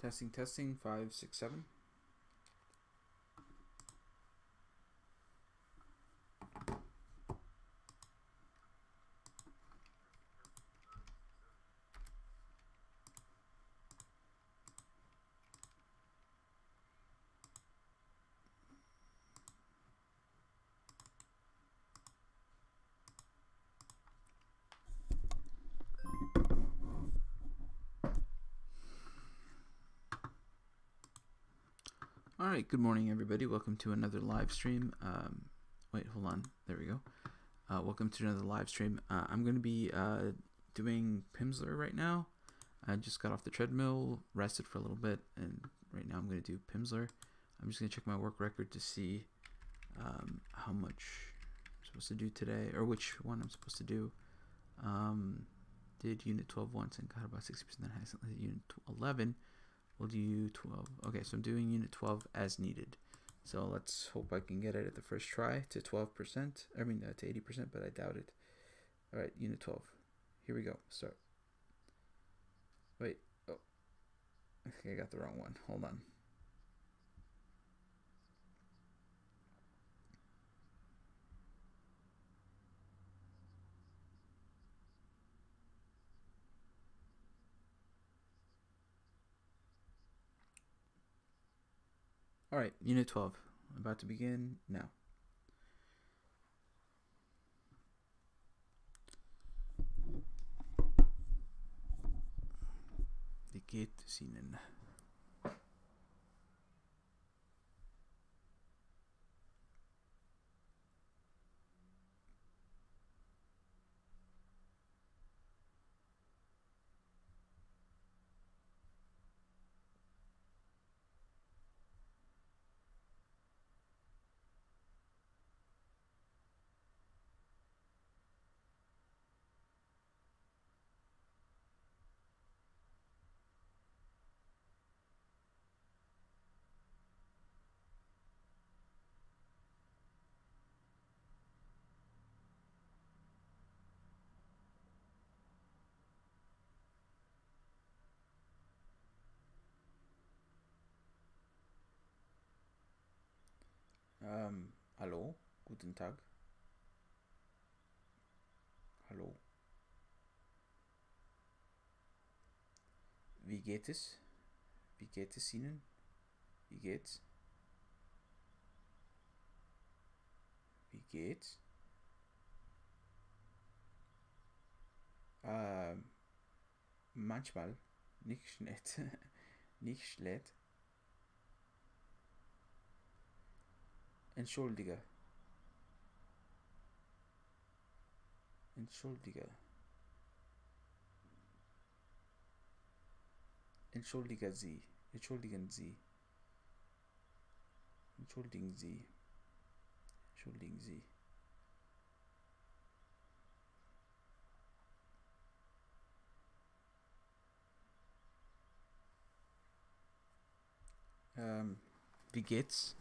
Testing, testing, 5, 6, 7. Alright, good morning everybody. Welcome to another live stream. Wait, hold on. There we go. Welcome to another live stream. I'm going to be doing Pimsleur right now. I just got off the treadmill, rested for a little bit, and right now I'm going to do Pimsleur. I'm just going to check my work record to see how much I'm supposed to do today, or which one I'm supposed to do. Did Unit 12 once and got about 60% highest. Unit 11. We'll do 12. Okay, so I'm doing Unit 12 as needed. So let's hope I can get it at the first try to 12%. I mean, to 80%, but I doubt it. All right, Unit 12. Here we go. Start. Wait. Oh. Okay, I got the wrong one. Hold on. All right, Unit 12. I'm about to begin now. Wie geht es Ihnen? Hallo, guten Tag. Hallo. Wie geht es? Wie geht es Ihnen? Wie geht's? Wie geht's? Manchmal. Nicht schlecht. Nicht schlecht. Entschuldige. Entschuldige. Entschuldige Sie. Entschuldigen Sie. Entschuldigen Sie. Entschuldigen Sie. Wie geht's?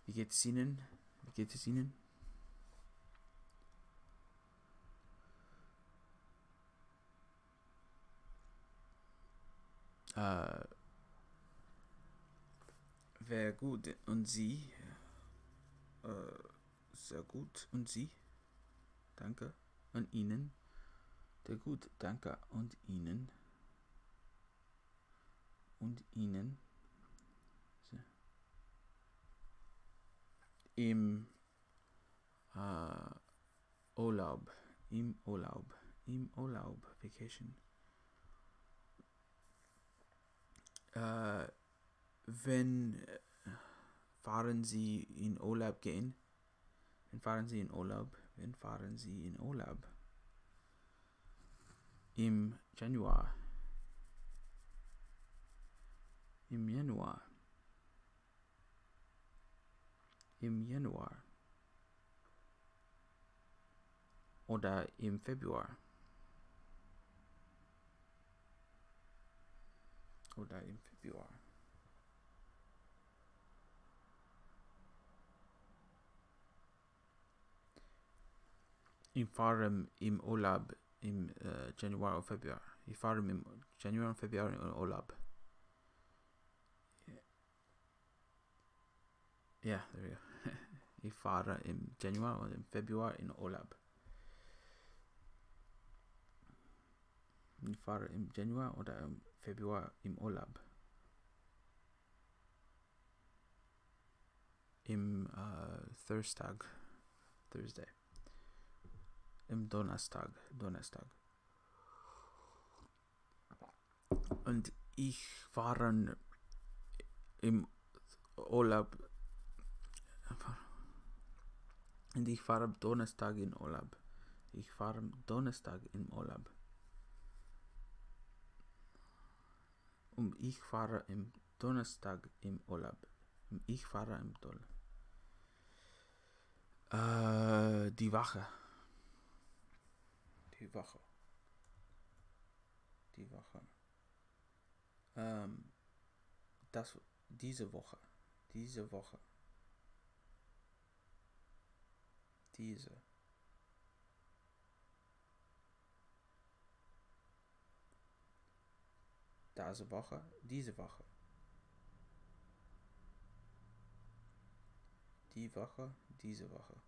Wie geht es Ihnen? Wie geht es Ihnen? Sehr gut. Und Sie? Sehr gut. Und Sie? Danke. Und Ihnen? Sehr gut. Danke. Und Ihnen? Und Ihnen? Im Urlaub. Im Urlaub. Im Urlaub. Vacation. Wenn fahren Sie in Urlaub gehen? Wenn fahren Sie in Urlaub? Wenn fahren Sie in Urlaub? Im Januar. Im Januar. Im Januar. Oder im Februar. Oder im Februar. Ich fahre im Urlaub im Januar oder Februar. Ich fahre im Januar und Februar in Urlaub. Ja, there we go. Ich fahre im Januar und im Februar in Urlaub. Ich fahre im Januar oder im Februar im Urlaub. Im Thursday. Im Donnerstag. Und ich fahre im Urlaub. Und ich fahre am Donnerstag in Urlaub. Ich fahre am Donnerstag im Urlaub. Und ich fahre am Donnerstag im Urlaub. Ich fahre am Donnerstag. Die Woche. Diese Woche. Diese Woche. Die Woche. Diese Woche.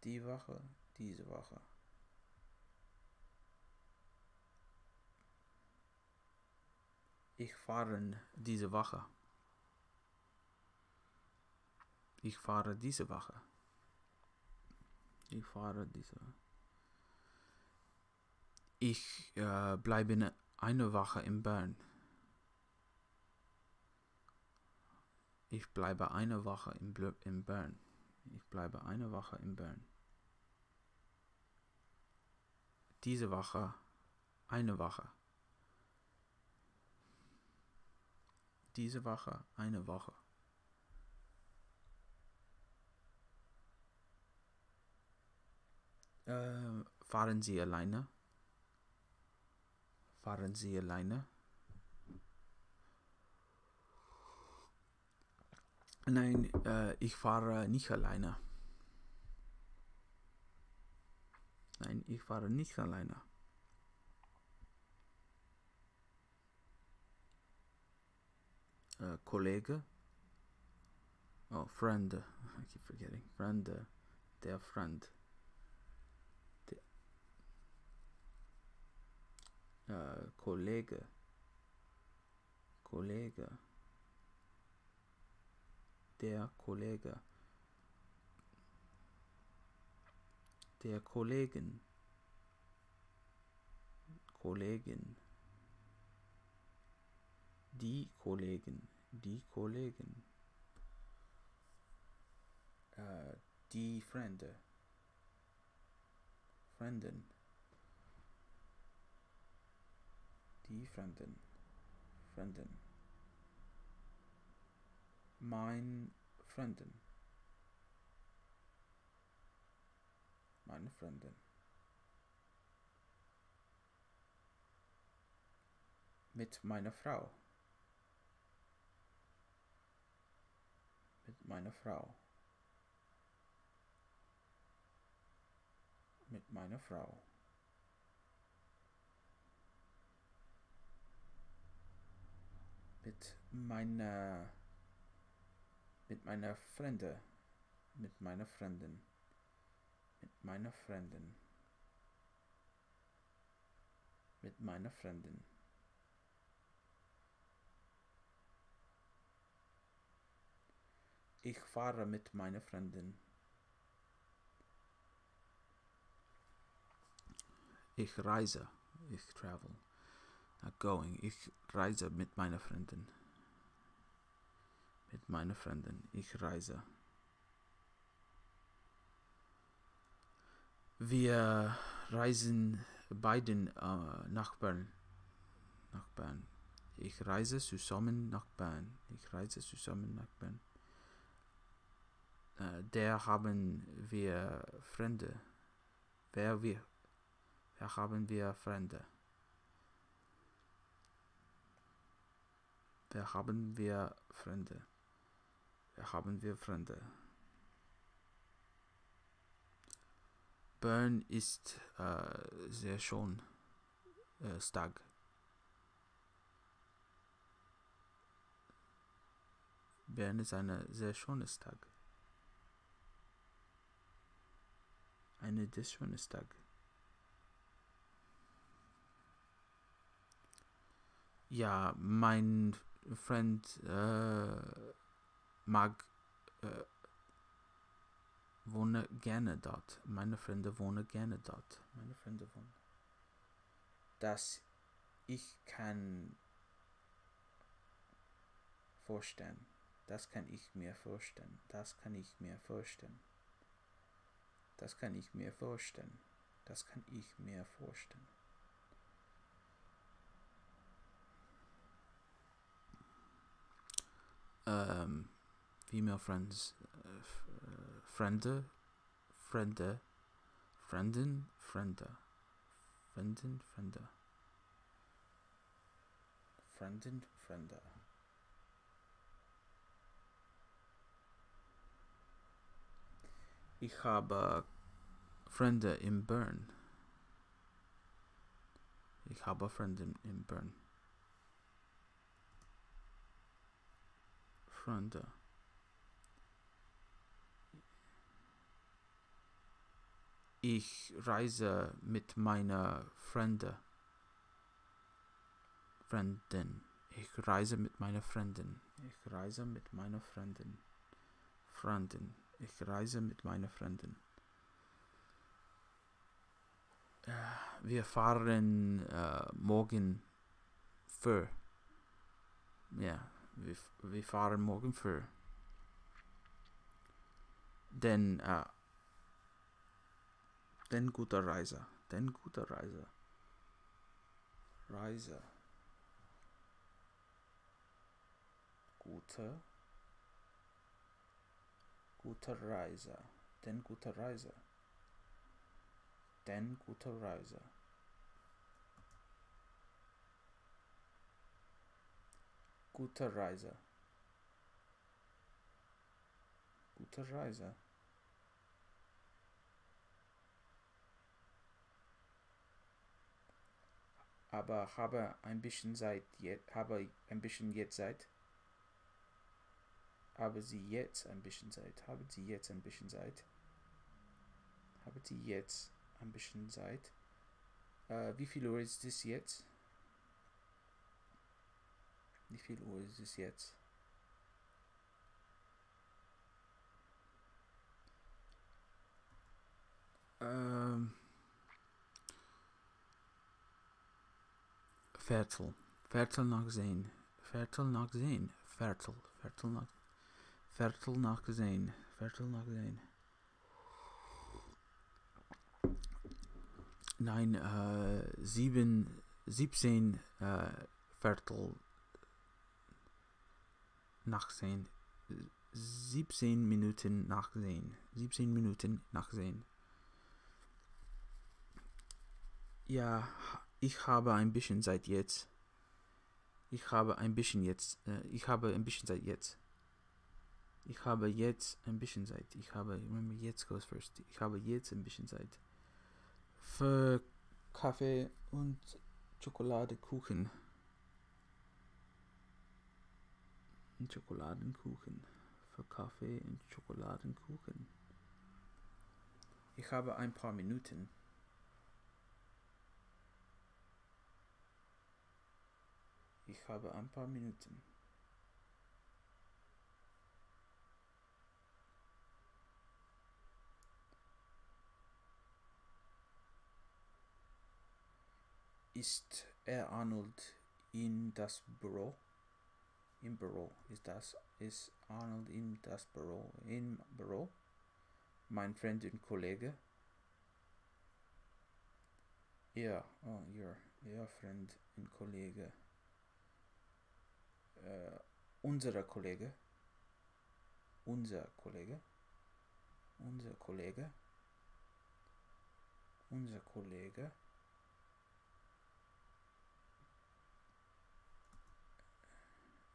Die Woche, diese Woche. Ich fahre diese Woche. Ich fahre diese Woche. Ich bleibe eine Woche in Bern. Ich bleibe eine Woche in Bern. Diese Woche, eine Woche. Diese Woche, eine Woche. Fahren Sie alleine? Nein, ich fahre nicht alleine. Kollege. Oh, friend. I keep forgetting. Friend. Der Friend. Kollege. Der Kollege. Der Kollegin. Die Kollegin. Die Freunde. Freundin. Die Freundin. Meine Freundin. Mit meiner Frau. Mit meiner Frau. Mit meiner Freunde. Mit meiner Freundin. Mit meiner Freundin. Ich fahre mit meiner Freundin. Ich reise. Ich travel. Not going. Ich reise mit meiner Freundin. Ich reise. Wir reisen beiden nach Bern. Ich reise zusammen nach Bern. Der haben wir Freunde. Wir haben wir Freunde. Bern ist sehr schön. Stag. Bern ist ein sehr schönes Tag. Eine des schönes Tag. Ja, mein Freund mag wohne gerne dort. Meine Freunde wohnen gerne dort. Meine Freunde wohnen. Das ich kann vorstellen. Das kann ich mir vorstellen. Das kann ich mir vorstellen. Das kann ich mir vorstellen. Das kann ich mir vorstellen. Female friends, Freunde, Freunde, Freundin, Freunde, Freundin, Freunde, Freundin, Freunde. Ich habe Freunde in Bern. Ich habe Freunde in Bern. Freunde. Ich reise mit meiner Freundin. Ich reise mit meiner Freundin. Ich reise mit meiner Freundin. Freundin. Ich reise mit meiner Freundin. Wir fahren morgen für. Ja, wir fahren morgen für. Denn gute Reise. Denn gute Reise. Reise. Gute Reise. Denn gute Reise. Denn gute Reise. Gute Reise. Gute Reise. Aber habe ein bisschen Zeit jetzt. Habe ein bisschen jetzt Zeit. Habe Sie jetzt ein bisschen Zeit. Haben Sie jetzt ein bisschen Zeit. Haben Sie jetzt ein bisschen Zeit. Wie viel Uhr ist es jetzt? Wie viel Uhr ist es jetzt? Viertel. Viertel nach 10. Viertel nach 10. Viertel nach 10. Viertel nach 10. Nein, 17 Viertel nach 10. 17 Minuten nach 10. 17 Minuten nach 10. Ja, ich habe ein bisschen Zeit jetzt. Ich habe ein bisschen jetzt. Ich habe ein bisschen Zeit jetzt. Ich habe jetzt ein bisschen Zeit. Ich habe, remember, jetzt goes first. Ich habe jetzt ein bisschen Zeit. Für Kaffee und Schokoladekuchen. Schokoladenkuchen. Für Kaffee und Schokoladenkuchen. Ich habe ein paar Minuten. Ich habe ein paar Minuten. Ist Arnold in das Büro? Im Büro. Ist Arnold in das Büro? Im Büro? Mein Freund und Kollege? Ja, oh, ihr Freund und Kollege. Unser Kollege. Unser Kollege. Unser Kollege. Unser Kollege.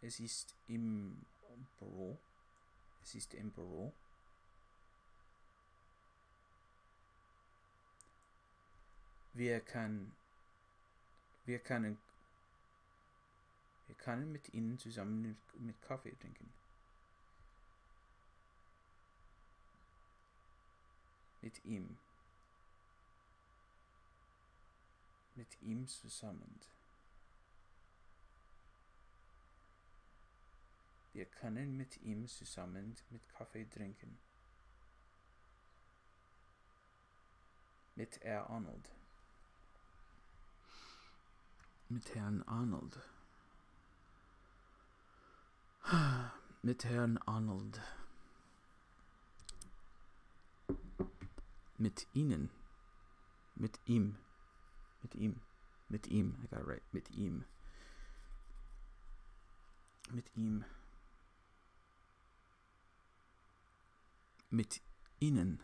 Es ist im Büro. Es ist im Büro. Wir können mit Ihnen zusammen mit Kaffee trinken. Mit ihm. Mit ihm zusammen. Wir können mit ihm zusammen mit Kaffee trinken. Mit Herr Arnold. Mit Herrn Arnold. Mit Herrn Arnold. Mit Ihnen. Mit ihm. Mit ihm. Mit ihm. I got it right. Mit ihm. Mit ihm. Mit Ihnen.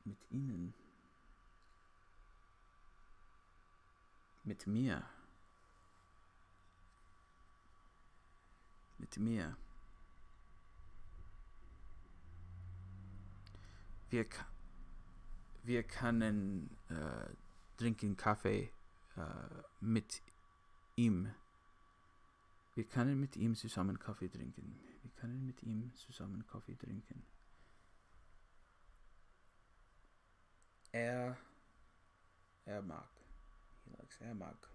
Mit Ihnen. Mit mir. Mit mir. Wir können trinken Kaffee mit ihm. Wir können mit ihm zusammen Kaffee trinken. Wir können mit ihm zusammen Kaffee trinken. Er mag. He likes, er mag.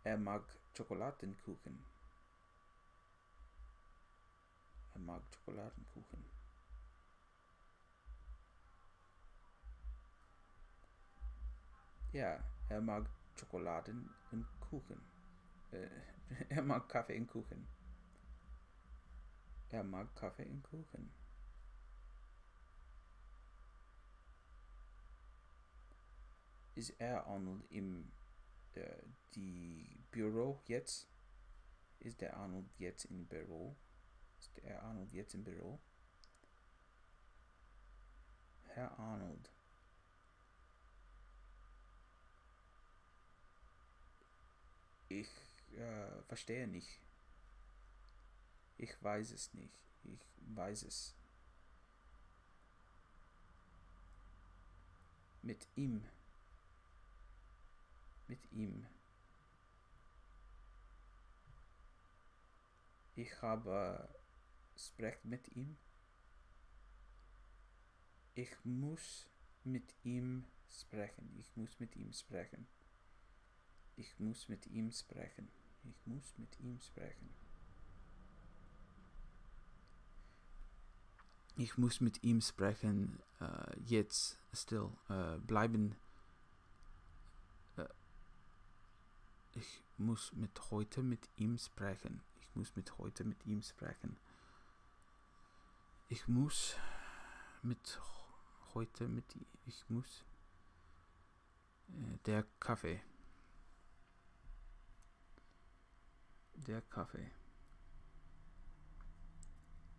Er mag Schokoladenkuchen. Er mag Schokoladenkuchen. Ja, er mag Schokoladen und Kuchen. Er mag Kaffee und Kuchen. Er mag Kaffee und Kuchen. Ist er Arnold im die Büro jetzt? Ist der Arnold jetzt im Büro? Ist der Arnold jetzt im Büro? Herr Arnold. Ich verstehe nicht. Ich weiß es nicht. Ich weiß es. Mit ihm. Mit ihm. Ich habe Sprech mit ihm. Ich muss mit ihm sprechen. Ich muss mit ihm sprechen. Ich muss mit ihm sprechen. Ich muss mit ihm sprechen. Ich muss mit ihm sprechen. Jetzt still. Bleiben. Ich muss heute mit ihm sprechen. Ich muss heute mit ihm sprechen. Ich muss heute mit. Ich muss. Der Kaffee. Der Kaffee.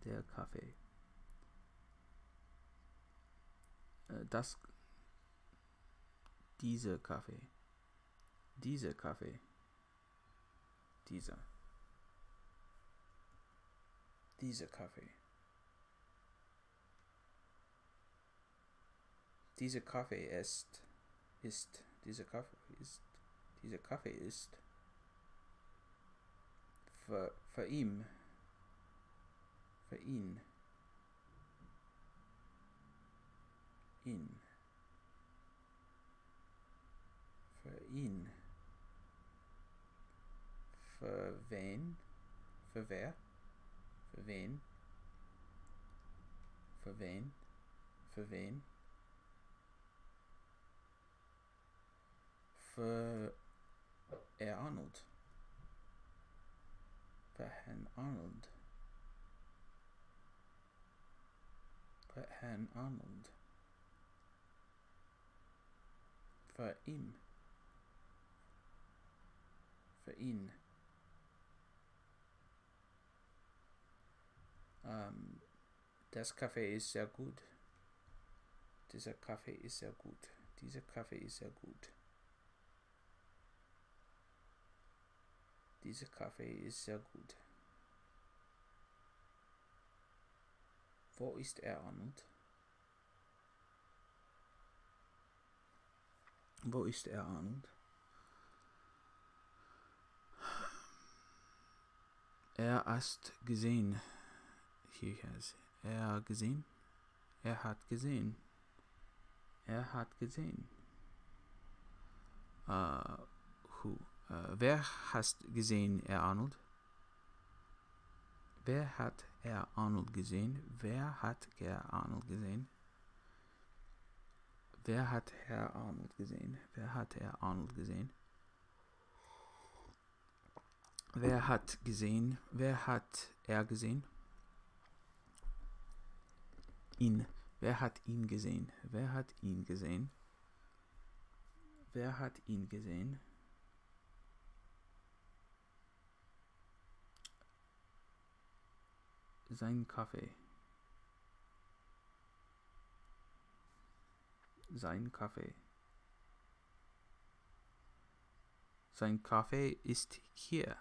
Der Kaffee. Dieser Kaffee. Dieser Kaffee. Dieser. Dieser Kaffee. Dieser Kaffee ist. Dieser Kaffee ist. Dieser Kaffee ist. Für ihn. Für ihn. Ihn. Für ihn. Für wen? Für wer? Für wen? Für wen? Für wen? Für Herr Arnold. Für Herrn Arnold. Für Herrn Arnold. Für ihn. Für ihn. Das Kaffee ist sehr gut. Dieser Kaffee ist sehr gut. Dieser Kaffee ist sehr gut. Dieser Kaffee ist sehr gut. Wo ist er, Arnold? Wo ist er, Arnold? Er ist gesehen. he has. Gesehen. Hat gesehen. Hat gesehen. Who? Wer hast gesehen, Arnold? Wer hat Arnold gesehen? Wer hat Arnold gesehen? Wer hat Arnold gesehen? Wer hat Arnold gesehen? Wer hat gesehen? Wer hat gesehen? Ihn. Wer hat ihn gesehen? Wer hat ihn gesehen? Wer hat ihn gesehen? Sein Kaffee. Sein Kaffee. Sein Kaffee ist hier.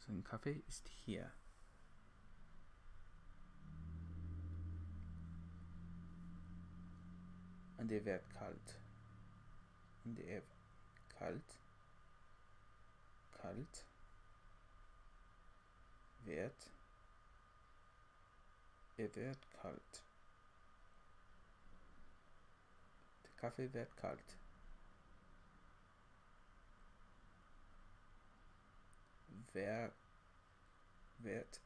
Sein Kaffee ist hier. Und er wird kalt. Und er kalt. Kalt. Wird. Er wird kalt. Der Kaffee wird kalt. Wer wird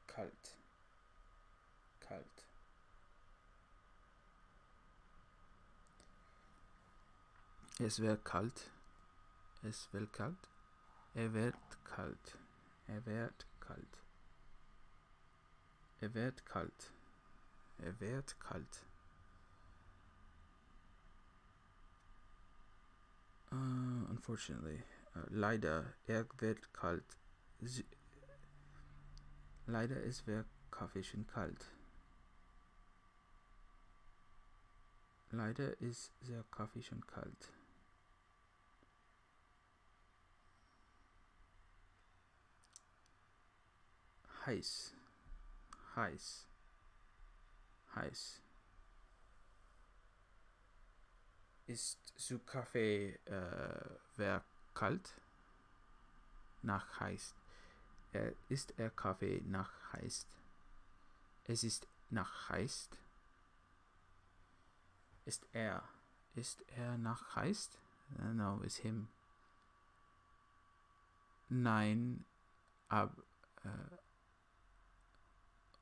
kalt. Kalt. Es wird kalt. Es wird kalt. Er wird kalt. Er wird kalt. Er wird kalt. Er wird kalt. Unfortunately, leider, er wird kalt. Leider, es wird Kaffee schon kalt. Leider ist der Kaffee schon kalt. Heiß. Heiß. Heiß. Ist zu Kaffee wer kalt? Nach heiß. Ist er Kaffee nach heiß? Es ist nach heiß. Ist er nach heiß? No, it's him. Nein,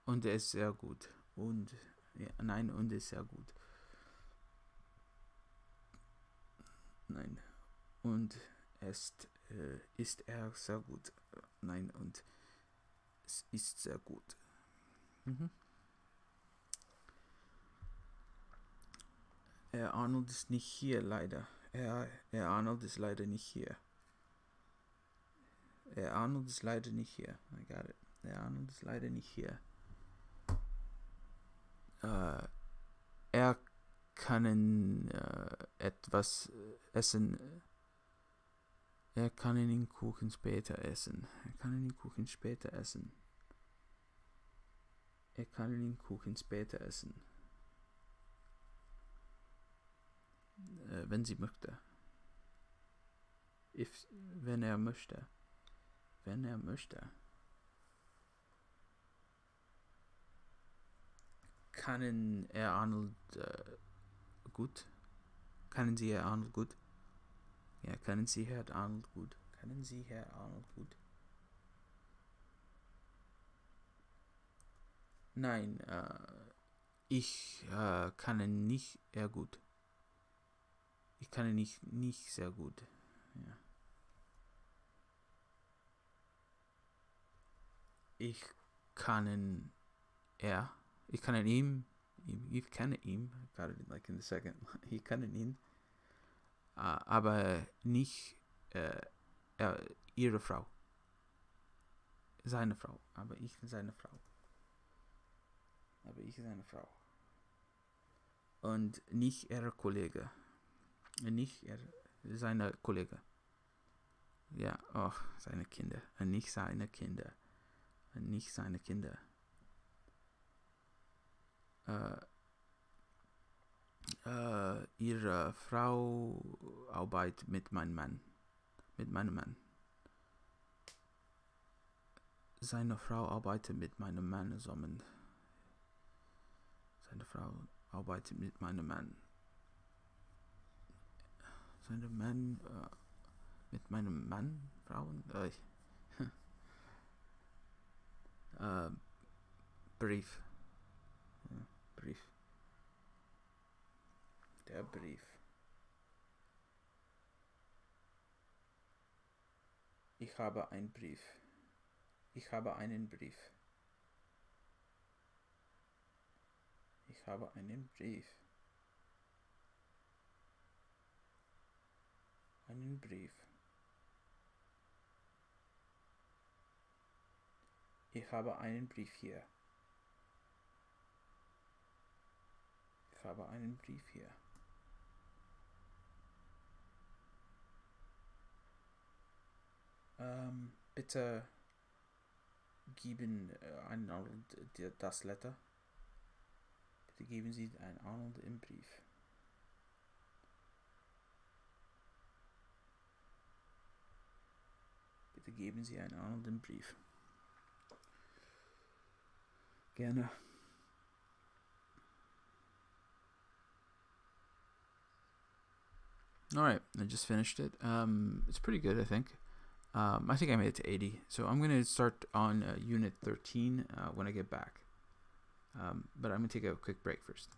und er ist sehr gut. Und ja, nein, und ist sehr gut. Nein, und ist er sehr gut. Nein, und es ist sehr gut. Arnold ist nicht hier, leider. Arnold ist leider nicht hier. Arnold ist leider nicht hier. I got it. Arnold ist leider nicht hier. Er kann etwas essen. Er kann den Kuchen später essen. Er kann den Kuchen später essen. Er kann den Kuchen später essen. Wenn sie möchte. Wenn er möchte. Wenn er möchte. Kann er Arnold gut? Können Sie Herr Arnold gut? Ja, können Sie Herr Arnold gut? Können Sie Herr Arnold gut? Nein, ich kann ihn nicht sehr gut. Ich kann ihn nicht sehr gut. Ja. Ich kann ihn ihm. Ich kenne ihn. Got it like in the second. Ich kann ihn. Aber nicht ihre Frau. Seine Frau. Aber ich seine Frau. Und nicht ihre Kollege. Nicht seine Kollege. Ja, seine Kinder. Und nicht seine Kinder. Und nicht seine Kinder. Ihre Frau arbeitet mit meinem Mann. Mit meinem Mann. Seine Frau arbeitet mit meinem Mann zusammen. Seine Frau arbeitet mit meinem Mann. Seine Mann mit meinem Mann, Frauen, Brief. Ja, Brief. Der Brief. Ich habe einen Brief. Ich habe einen Brief. Ich habe einen Brief. Einen Brief. Ich habe einen Brief hier. Ich habe einen Brief hier. Bitte geben Arnold das Letter. Bitte geben Sie ein Arnold im Brief. Bitte geben Sie ein Arnold im Brief. Gerne. Alright, I just finished it. It's pretty good, I think. I think I made it to 80. So I'm going to start on Unit 13 when I get back. But I'm going to take a quick break first.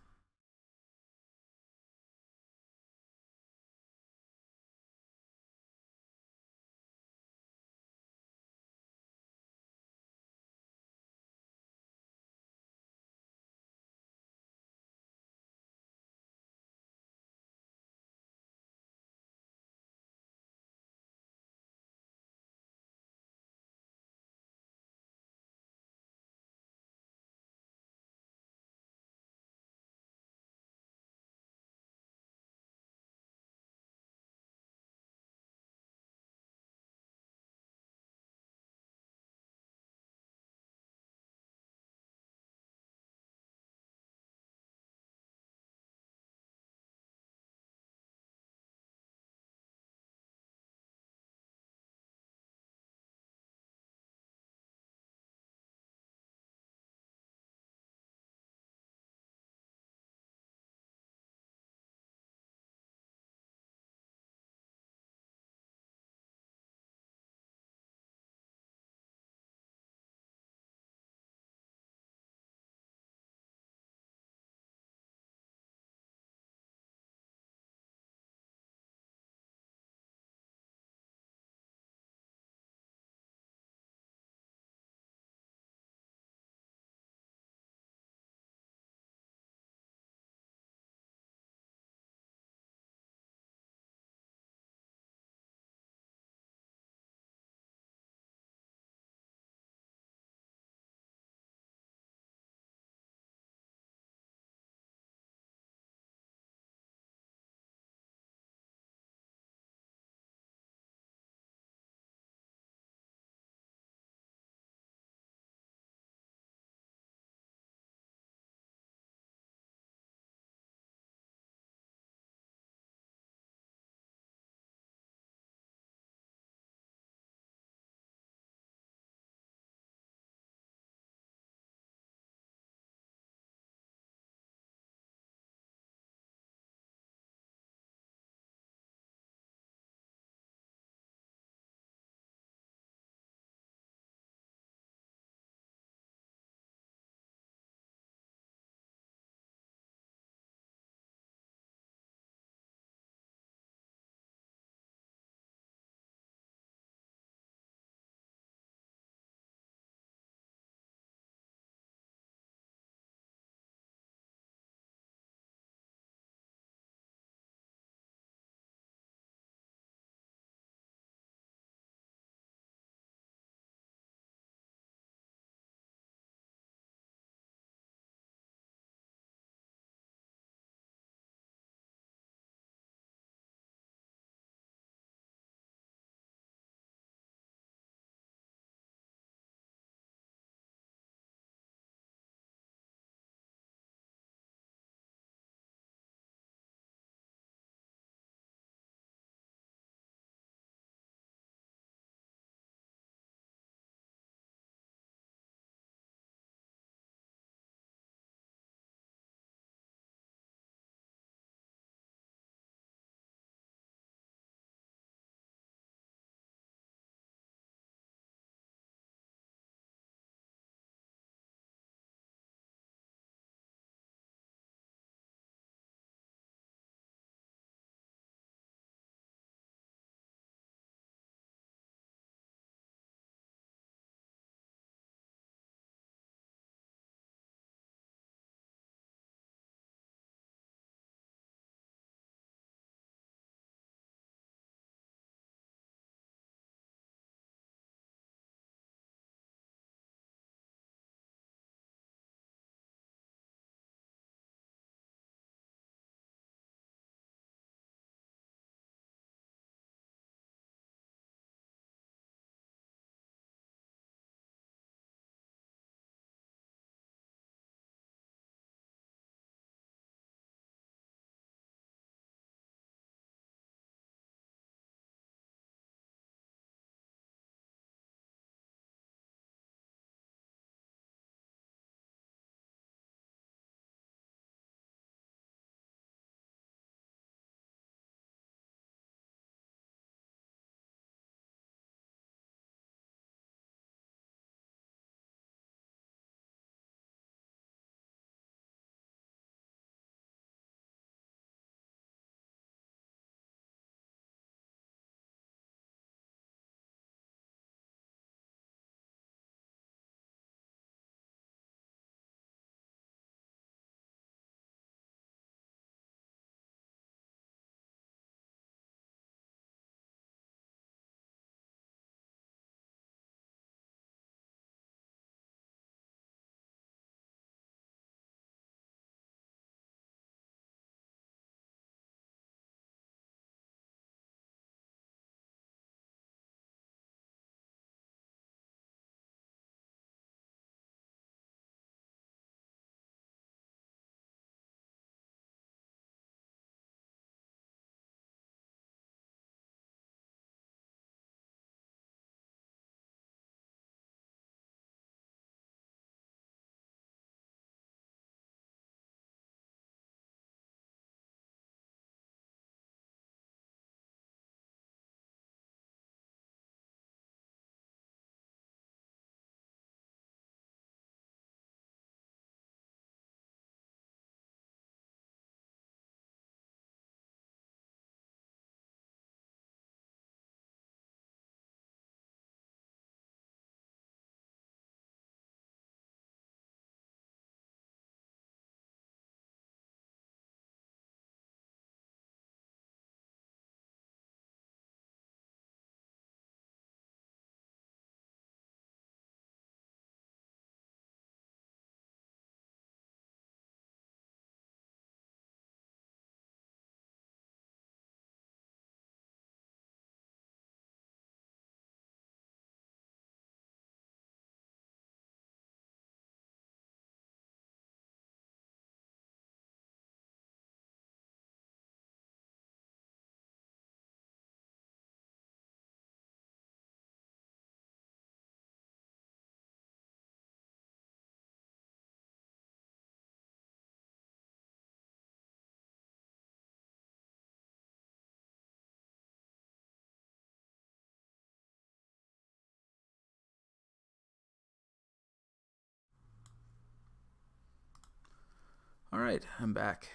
Alright, I'm back.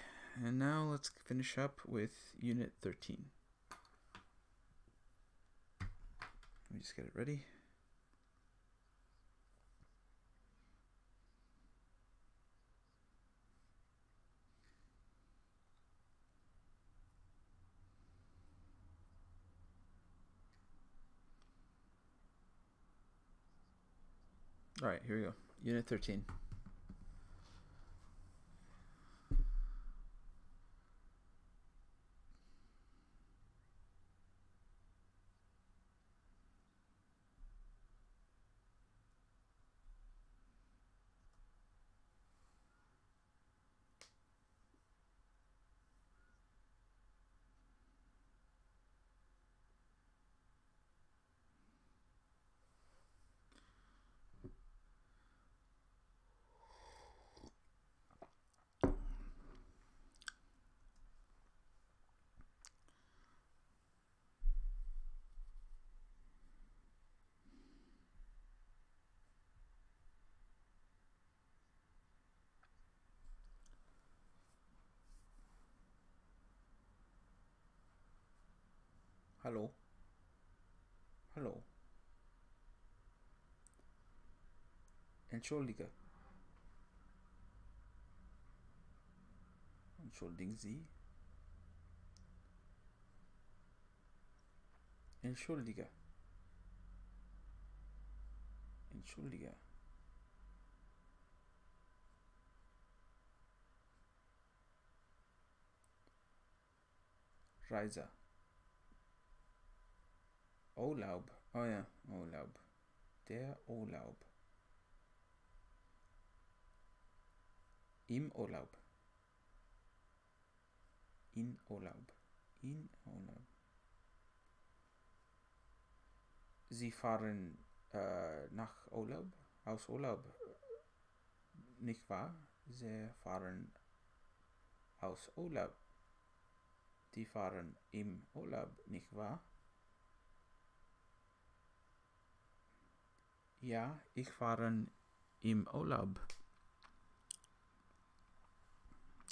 And now let's finish up with Unit 13. Let me just get it ready. Alright, here we go. Unit 13. Hallo? Hallo? Entschuldige. Entschuldigen Sie. Entschuldige. Entschuldige. Reise. Urlaub. Oh ja, Urlaub. Der Urlaub. Im Urlaub. In Urlaub. In Urlaub. Sie fahren nach Urlaub, aus Urlaub, nicht wahr? Sie fahren aus Urlaub. Die fahren im Urlaub, nicht wahr? Ja, ich fahre im Urlaub.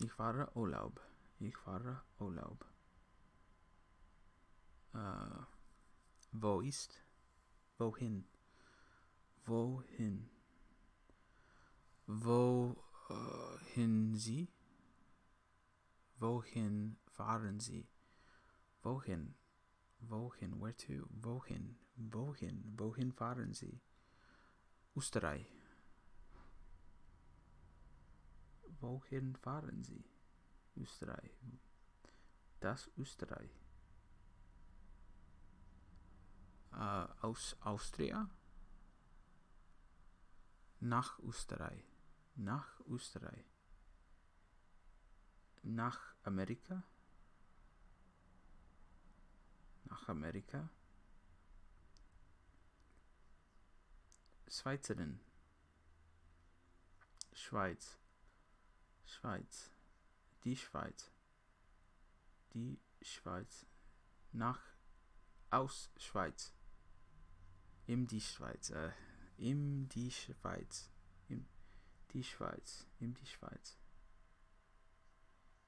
Ich fahre Urlaub. Ich fahre Urlaub. Wo ist? Wohin? Wohin? Wohin Sie? Wohin fahren Sie? Wohin? Wohin? Where to? Wohin? Wohin? Wohin fahren Sie? Österreich. Wohin fahren Sie? Österreich. Das Österreich. Aus Austria? Nach Österreich. Nach Österreich. Nach Amerika? Nach Amerika? Schweizerin. Schweiz. Schweiz. Die Schweiz. Die Schweiz. Nach. Aus Schweiz. In die Schweiz. In die Schweiz. In die Schweiz. In die Schweiz.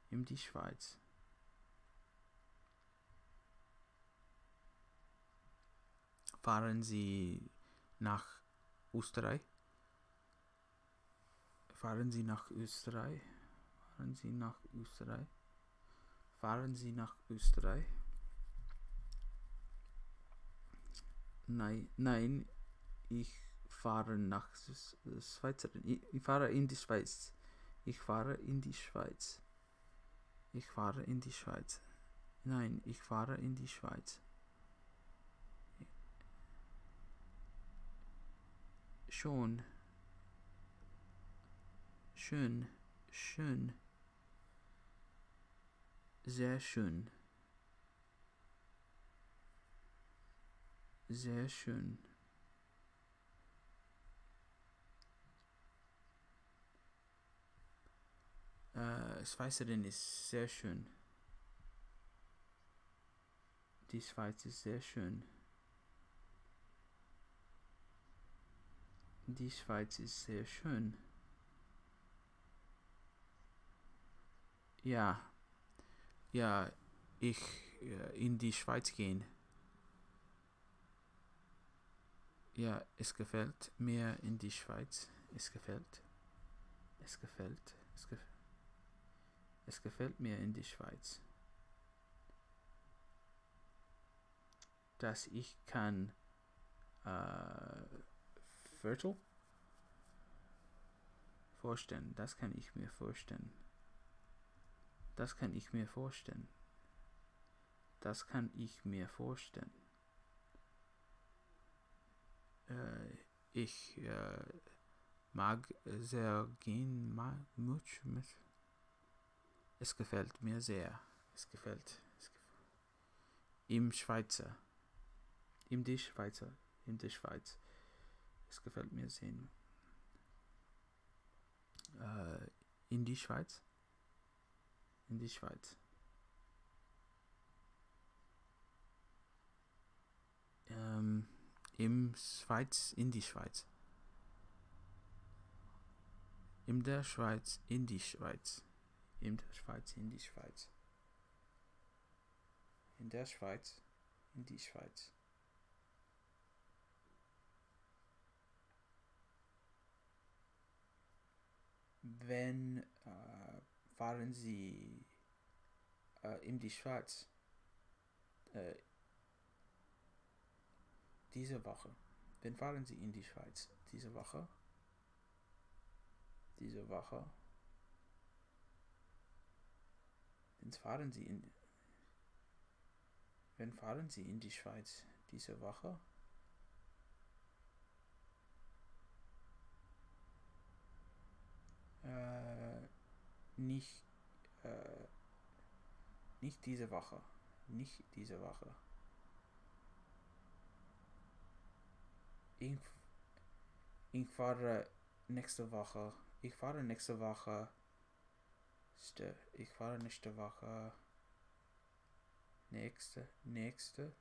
In die Schweiz. Fahren Sie nach Österreich? Fahren Sie nach Österreich? Fahren Sie nach Österreich? Fahren Sie nach Österreich? Nein, ich fahre nach Schweizerin. Ich fahre in die Schweiz. Ich fahre in die Schweiz. Ich fahre in die Schweiz. Nein, ich fahre in die Schweiz. Schon. Schön. Schön. Sehr schön. Sehr schön. Schweizerin ist sehr schön. Die Schweiz ist sehr schön. Die Schweiz ist sehr schön. Ja, ja, ich in die Schweiz gehen. Ja, es gefällt mir in die Schweiz. Es gefällt. Es gefällt. Es gefällt mir in die Schweiz. Dass ich kann Viertel vorstellen. Das kann ich mir vorstellen. Das kann ich mir vorstellen. Das kann ich mir vorstellen. Ich mag sehr gehen. Es gefällt mir sehr. Es gefällt. Im Schweizer. In die Schweizer. In der Schweiz. Es gefällt mir sehr. In die Schweiz. In die Schweiz. Im Schweiz, in die Schweiz. In der Schweiz, in die Schweiz. In der Schweiz, in die Schweiz. In der Schweiz, in die Schweiz. Wenn fahren Sie in die Schweiz diese Woche? Wenn fahren Sie in die Schweiz diese Woche? Diese Woche? Wenn fahren Sie in die Schweiz diese Woche? Nicht diese Woche. Nicht diese Woche. Ich fahre nächste Woche. Ich fahre nächste Woche. Ich fahre nächste Woche. Nächste Woche.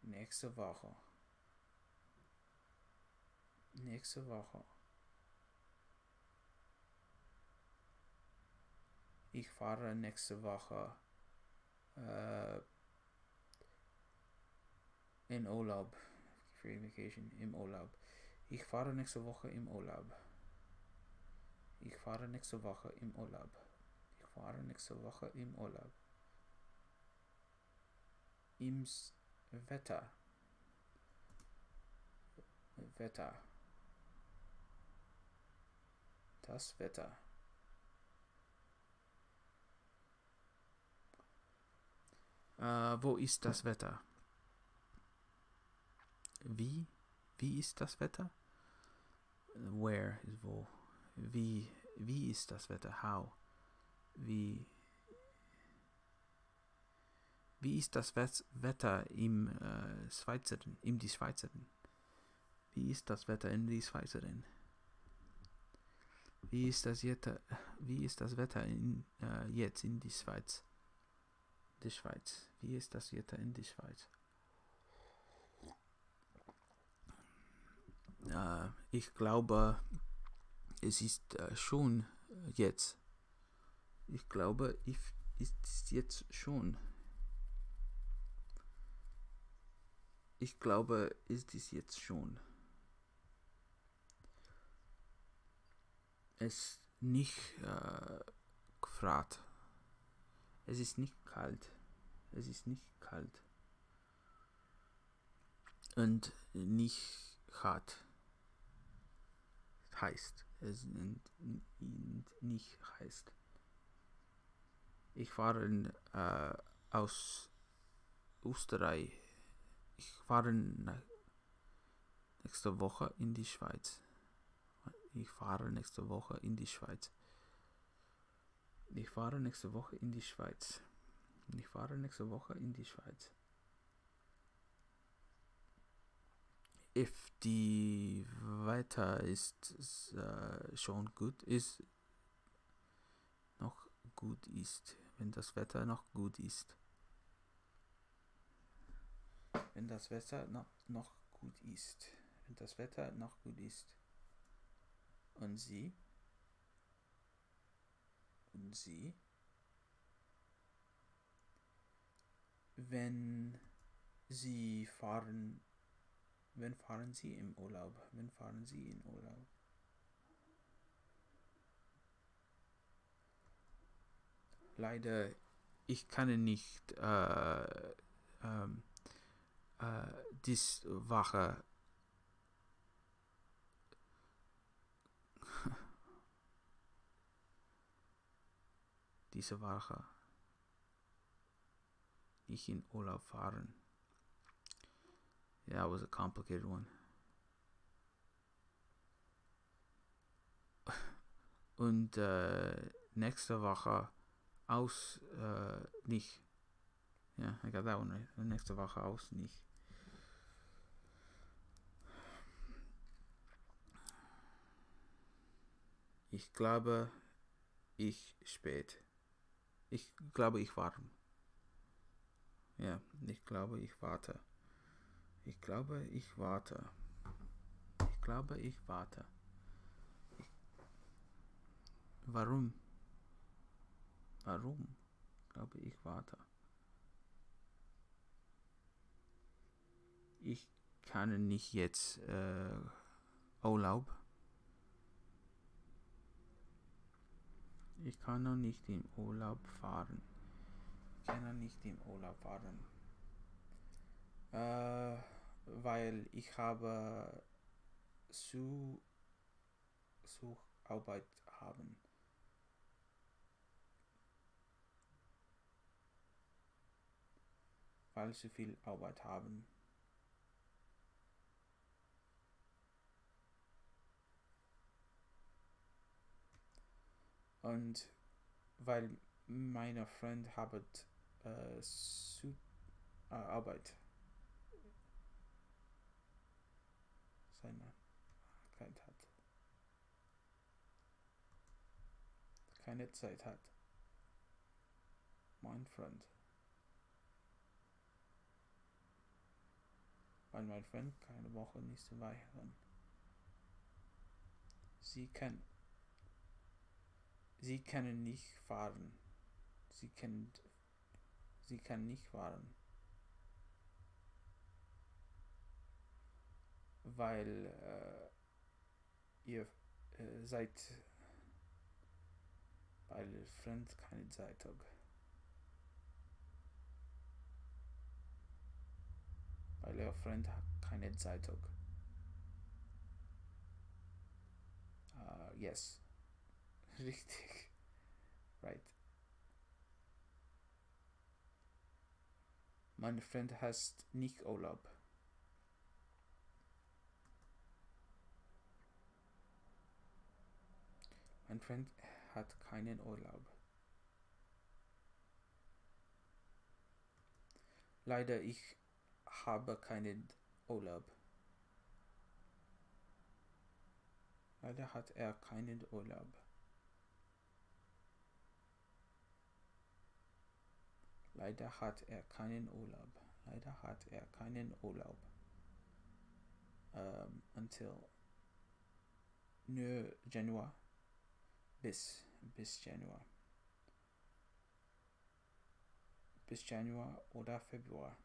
Nächste Woche. Nächste Woche. Ich fahre nächste Woche in Urlaub. Free Vacation im Urlaub. Ich fahre nächste Woche im Urlaub. Ich fahre nächste Woche im Urlaub. Ich fahre nächste Woche im Urlaub. Im Wetter. Wetter. Das Wetter. Wo ist das Wetter? Wie ist das Wetter? Where ist wo? Wie ist das Wetter? How? Wie ist das Wetter im Schweizerin? Die Schweizerin? Wie ist das Wetter in die Schweizerin? Wie ist das Wetter jetzt in die Schweiz? Die Schweiz. Wie ist das Wetter in die Schweiz? Ich glaube, es ist schon jetzt. Ich glaube, ist jetzt schon. Ich glaube, ist es jetzt schon. Es ist nicht gefragt. Es ist nicht kalt. Es ist nicht kalt. Und nicht hart. Heißt. Es nicht heißt. Ich fahre aus Österreich. Ich fahre nächste Woche in die Schweiz. Ich fahre nächste Woche in die Schweiz. Ich fahre nächste Woche in die Schweiz. Ich fahre nächste Woche in die Schweiz. If die Wetter ist schon gut ist, noch gut ist. Wenn das Wetter noch gut ist. Wenn das Wetter noch gut ist. Wenn das Wetter noch gut ist. Und Sie? Und Sie? Wenn Sie fahren, wenn fahren Sie im Urlaub? Wenn fahren Sie in Urlaub? Leider, ich kann nicht ähm, diese Woche nicht in Urlaub fahren. Yeah, it was a complicated one. Und nächste Woche aus nicht. Yeah, I got that one right. Nächste Woche aus nicht. Ich glaube, ich spät. Ich glaube, ich warte. Ja, ich glaube, ich warte. Ich glaube, ich warte. Ich glaube, ich warte. Warum? Warum? Ich glaube, ich warte. Ich kann nicht jetzt Urlaub. Ich kann noch nicht in Urlaub fahren. Ich kann noch nicht in Urlaub fahren. Weil ich habe zu Arbeit haben. Weil zu viel Arbeit haben. Und weil meine Freund hat zu Arbeit. Seine Zeit hat. Keine Zeit hat. Mein Freund. Weil mein Freund keine Woche nicht so weigern. Sie können nicht fahren. Sie kann nicht fahren. Weil ihr seid weil Freund keine Zeit hat. Weil ihr Freund keine Zeit hat. Yes. Richtig. Right. Mein Freund hat nicht Urlaub. Mein Freund hat keinen Urlaub. Leider, ich habe keinen Urlaub. Leider hat er keinen Urlaub. Leider hat er keinen Urlaub. Leider hat er keinen Urlaub. Until nur Januar. Bis Januar. Bis Januar oder Februar.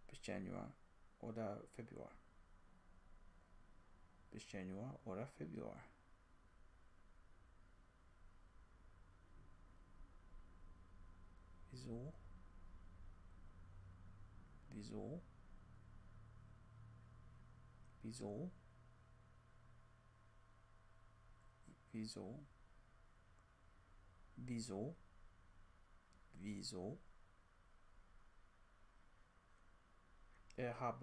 Bis Januar oder Februar. Bis Januar oder Februar. Wieso? Wieso? Wieso? Wieso? Wieso? Wieso? Er hat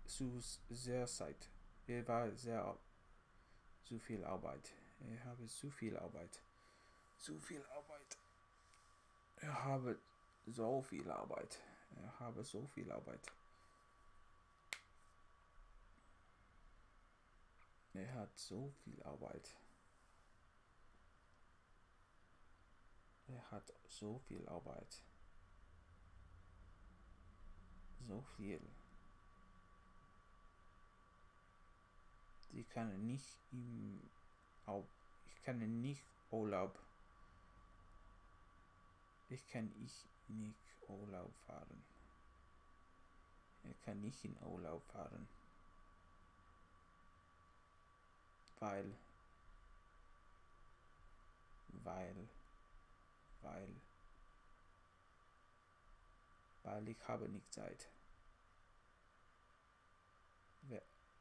zu sehr Zeit. Er war sehr zu viel Arbeit. Er habe zu viel Arbeit. Zu viel Arbeit. Er habe so viel Arbeit. Er habe so viel Arbeit. Er hat so viel Arbeit. Er hat so viel Arbeit. So viel. Ich kann nicht Urlaub. Ich kann nicht Urlaub fahren. Er kann nicht in Urlaub fahren. Weil ich habe nicht Zeit.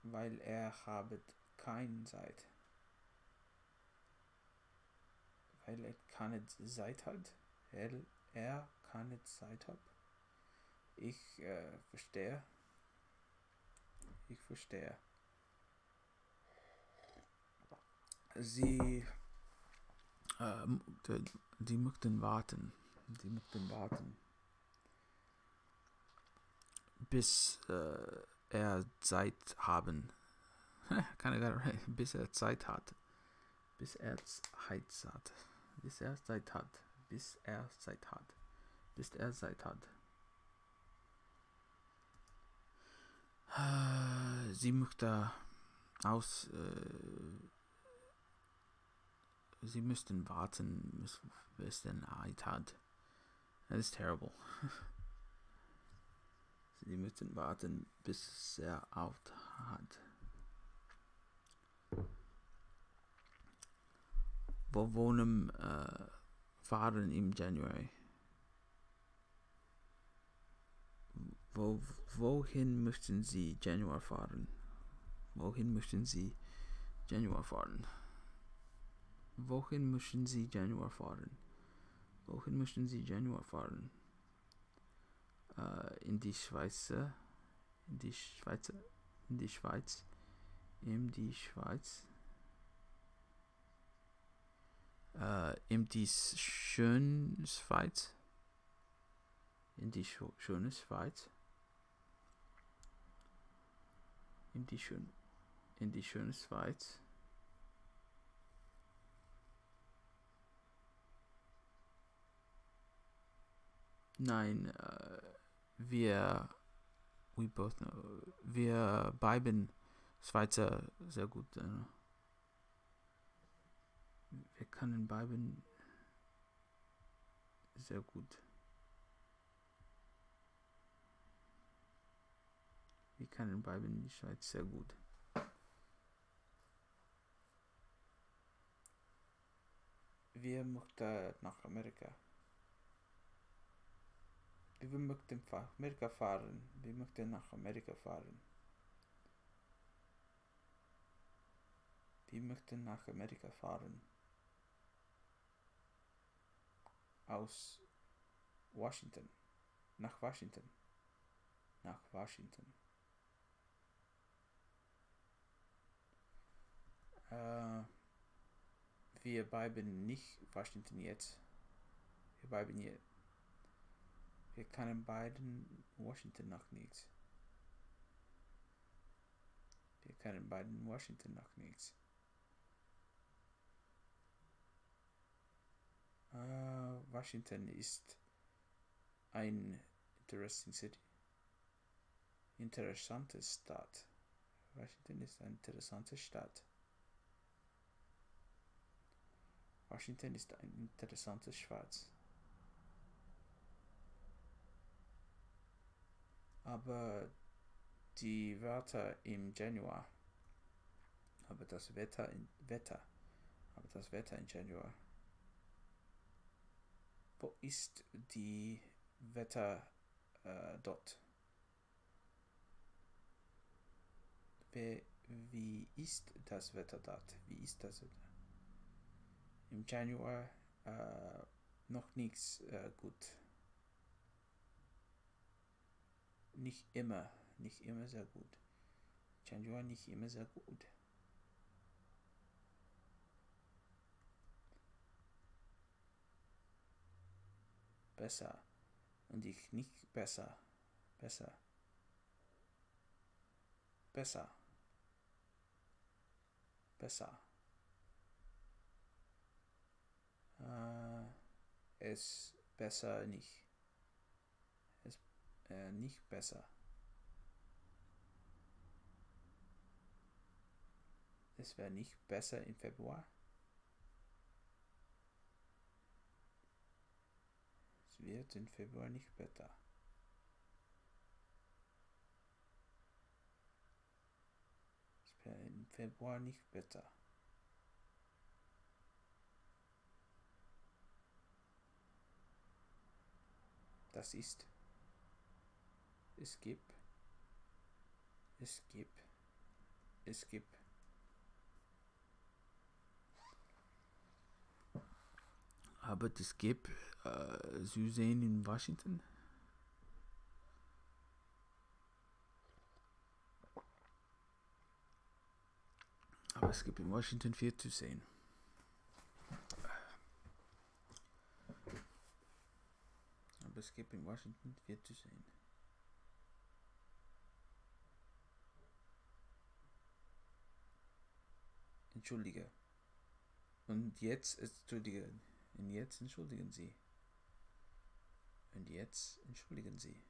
Weil er habe keine Zeit. Weil er keine Zeit hat. Er keine Zeit hat. Ich verstehe. Sie die möchten warten. Bis er Zeit haben. Kind of got it right. Bis er Zeit hat. Bis er Zeit hat. Sie möchte Sie müssten warten, bis er Zeit hat. That is terrible. Sie müssen warten, bis er out hat. Wo wohnen fahren im January? Wohin möchten Sie Januar fahren? Wohin möchten Sie Januar fahren? In die Schweiz. In die schöne Schweiz. Nein, we both know. Wir bleiben Schweizer sehr gut. Wir können bleiben sehr gut. Wir können bleiben in die Schweiz sehr gut. Wir möchten nach Amerika. Wir möchten nach Amerika fahren. Aus Washington. Nach Washington. Wir bleiben nicht Washington jetzt. Wir können beiden Washington noch nichts. Washington ist ein interessante Stadt. Washington ist eine interessante Stadt. Washington ist ein interessantes Schwarz. Aber die Wetter im Januar. Aber das Wetter im Januar. Wo ist die Wetter dort? Wie ist das Wetter dort? Im Januar noch nichts gut. Nicht immer sehr gut. Januar nicht immer sehr gut. Besser. Und ich nicht besser. Es besser nicht. Nicht besser. Es wäre nicht besser im Februar. Es wird im Februar nicht besser. Es wäre im Februar nicht besser. Das ist. Es gibt. Es gibt. Es gibt. Aber es gibt Sie sehen in Washington. Aber es gibt in Washington viel zu sehen. Aber es gibt in Washington viel zu sehen. Entschuldige. Und jetzt entschuldigen. Und jetzt entschuldigen Sie. Und jetzt entschuldigen Sie.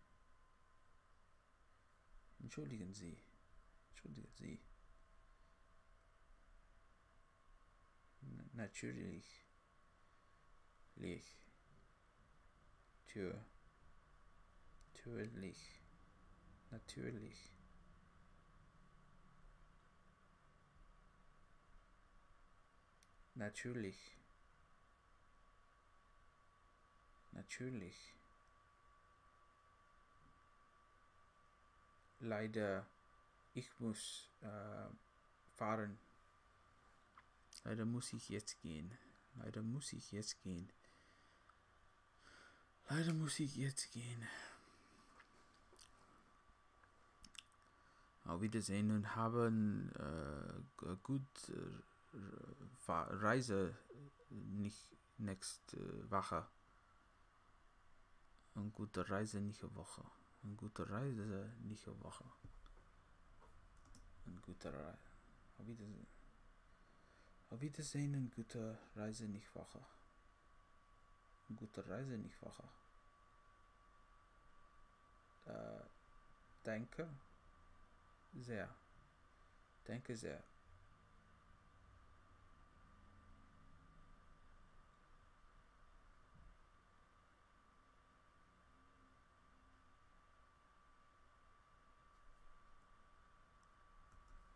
Entschuldigen Sie. Entschuldigen Sie. Natürlich. Natürlich. Natürlich. Natürlich. Natürlich. Leider, ich muss fahren. Leider muss ich jetzt gehen. Leider muss ich jetzt gehen. Leider muss ich jetzt gehen. Auf Wiedersehen und haben gut Reise nicht nächste Woche. Eine gute Reise nächste Woche. Eine gute Reise nächste Woche. Eine gute Reise. Auf Wiedersehen. Auf Wiedersehen und gute Reise nächste Woche. Eine gute Reise nächste Woche. Danke sehr. Danke sehr.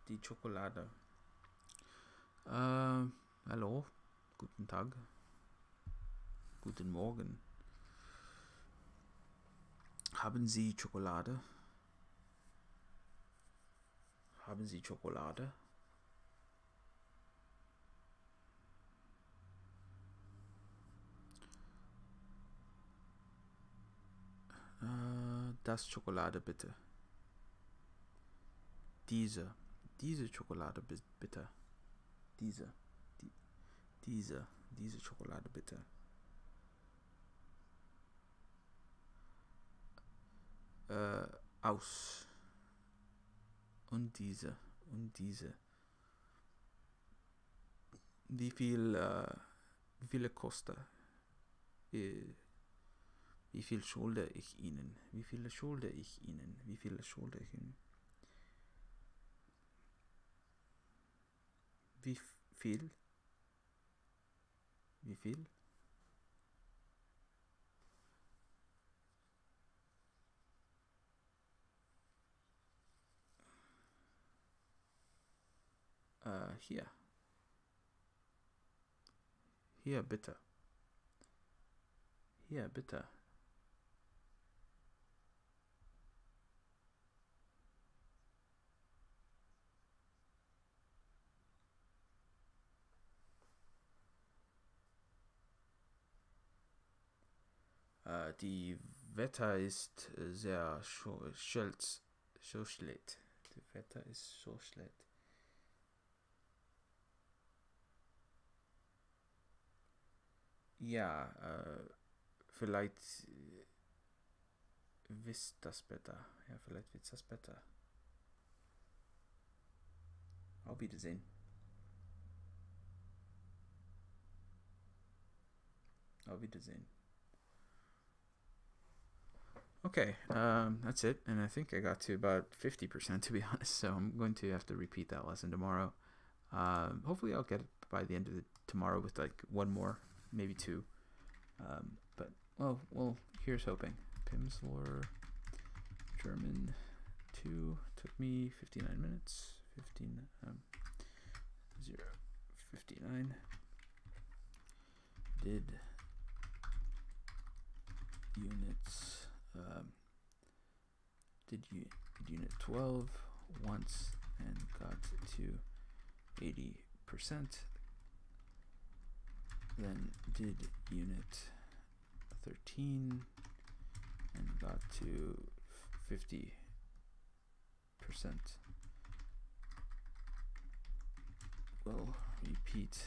Die Schokolade. Hallo. Guten Tag. Guten Morgen. Haben Sie Schokolade? Haben Sie Schokolade? Das Schokolade bitte. Diese Schokolade bitte. Diese Schokolade bitte. Aus. Und diese. Wie viele kostet? Wie viel schulde ich Ihnen? Wie viele schulde ich Ihnen? Wie viel? Wie viel? Hier. Hier, bitte. Hier, bitte. Die Wetter ist sehr schlecht. Die Wetter ist so schlecht. Ja, vielleicht wisst das besser. Ja, vielleicht wird das besser. Auf Wiedersehen. Auf Wiedersehen. Okay, that's it. And I think I got to about 50%, to be honest. So I'm going to have to repeat that lesson tomorrow. Hopefully I'll get it by the end of tomorrow with like one more, maybe two. But well, here's hoping. Pimsleur German 2 took me 59 minutes. 59. Did units did unit 12 once and got to 80%. Then did unit 13 and got to 50%. We'll repeat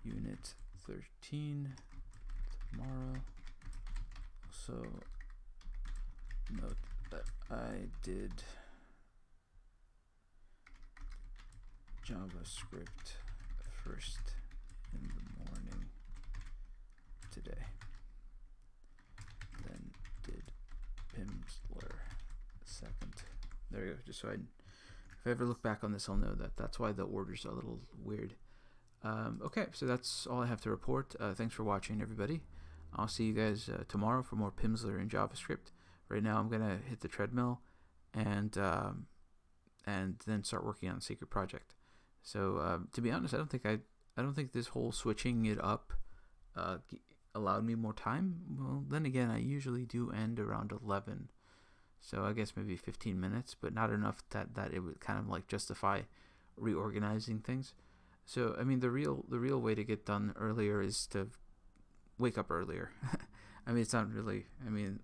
unit 13 tomorrow. So note that I did JavaScript first in the morning today. Then did Pimsleur second. There we go. Just so if I ever look back on this, I'll know that that's why the order's a little weird. Okay, so that's all I have to report. Thanks for watching, everybody. I'll see you guys tomorrow for more Pimsleur and JavaScript. Right now, I'm gonna hit the treadmill and then start working on the secret project. So to be honest, I don't think this whole switching it up allowed me more time. Well, then again, I usually do end around 11, so I guess maybe 15 minutes, but not enough that it would kind of like justify reorganizing things. So I mean, the real way to get done earlier is to wake up earlier. I mean, it's not really. I mean,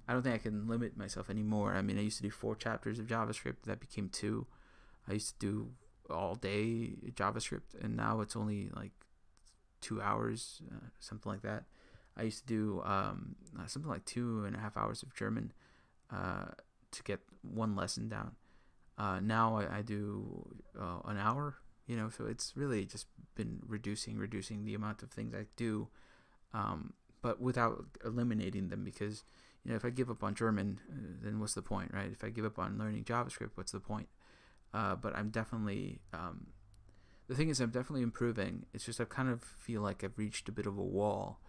I don't think I can limit myself anymore. I mean, I used to do 4 chapters of JavaScript. That became 2. I used to do all day JavaScript, and now it's only like 2 hours, something like that. I used to do something like 2.5 hours of German to get one lesson down. Now I do an hour, so it's really just been reducing the amount of things I do, but without eliminating them, because if I give up on German, then what's the point, right? If I give up on learning JavaScript, what's the point? But I'm definitely the thing is, I'm definitely improving. It's just I kind of feel like I've reached a bit of a wall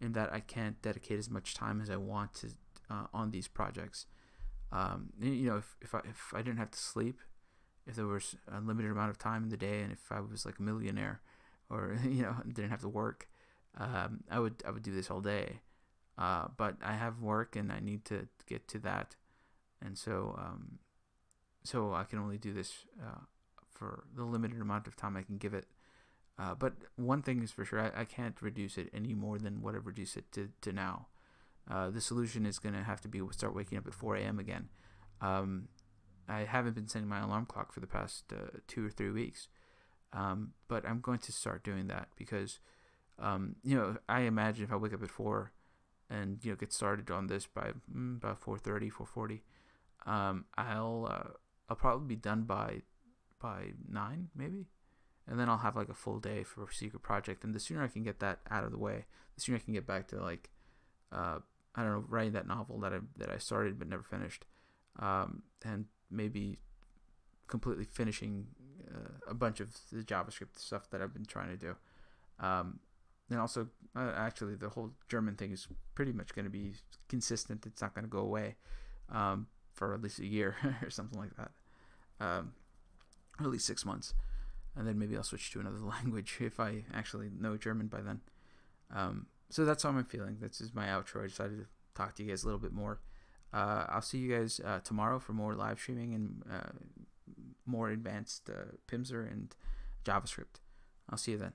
in that I can't dedicate as much time as I want to on these projects. If I didn't have to sleep, if there was a limited amount of time in the day, and if I was like a millionaire, or didn't have to work, I would do this all day. But I have work and I need to get to that, and so I can only do this for the limited amount of time I can give it. But one thing is for sure, I can't reduce it any more than what I've reduced it to now. The solution is going to have to be start waking up at 4 a.m. again. I haven't been setting my alarm clock for the past 2 or 3 weeks, but I'm going to start doing that because, I imagine if I wake up at 4 and get started on this by about 4:30, 4:40, I'll probably be done by 9 maybe, and then I'll have like a full day for a secret project. And the sooner I can get that out of the way, the sooner I can get back to like I don't know, writing that novel that I started but never finished, and maybe completely finishing a bunch of the JavaScript stuff that I've been trying to do. And also, actually, the whole German thing is pretty much going to be consistent. It's not going to go away for at least a year or something like that, or at least 6 months. And then maybe I'll switch to another language if I actually know German by then. So that's how I'm feeling. This is my outro. I decided to talk to you guys a little bit more. I'll see you guys tomorrow for more live streaming and more advanced Pimsleur and JavaScript. I'll see you then.